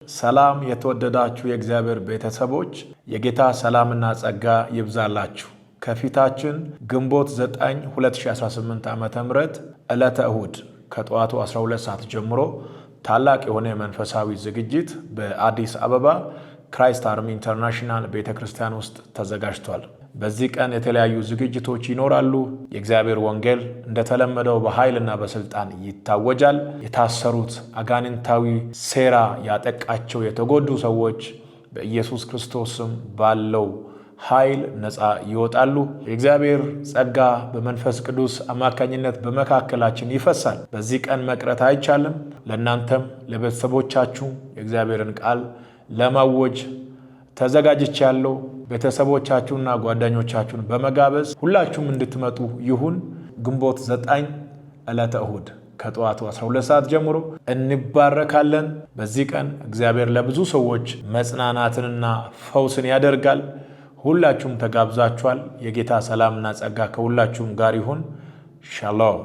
ሰላም የተወደዳችሁ የእግዚአብሔር ቤተሰቦች የጌታ ሰላምና ጸጋ ይብዛላችሁ። ከፊታችን ግንቦት 9 2018 ዓ.ም ዕለተ እሁድ ከጠዋቱ 12 ሰዓት ጀምሮ ታላቅ የሆነ መንፈሳዊ ዝግጅት በአዲስ አበባ ክራይስት አርሚ ኢንተርናሽናል ቤተክርስቲያን ውስጥ ተዘጋጅቷል። በዚህ ቀን የተለያዩ ዝግጅቶች ይኖራሉ። የእግዚአብሔር ወንጌል እንደተለመደው በኃይልና በስልጣን ይታወጃል። የታሰሩት አጋንንታዊ ሴራ ያጠቃቸው የተጎዱ ሰዎች በኢየሱስ ክርስቶስም ባለው ኃይል ነፃ ይወጣሉ። የእግዚአብሔር ጸጋ በመንፈስ ቅዱስ አማካኝነት በመካከላችን ይፈሳል። በዚህ ቀን መቅረት አይቻልም። ለእናንተም ለቤተሰቦቻችሁ የእግዚአብሔርን ቃል ለማወጅ ተዘጋጅቻለሁ። ቤተሰቦቻችሁና ጓደኞቻችሁን በመጋበዝ ሁላችሁም እንድትመጡ ይሁን። ግንቦት 9 ዕለተ እሁድ ከጠዋቱ 12 ሰዓት ጀምሮ እንባረካለን። በዚህ ቀን እግዚአብሔር ለብዙ ሰዎች መጽናናትንና ፈውስን ያደርጋል። ሁላችሁም ተጋብዛችኋል። የጌታ ሰላምና ጸጋ ከሁላችሁም ጋር ይሁን። ሻሎም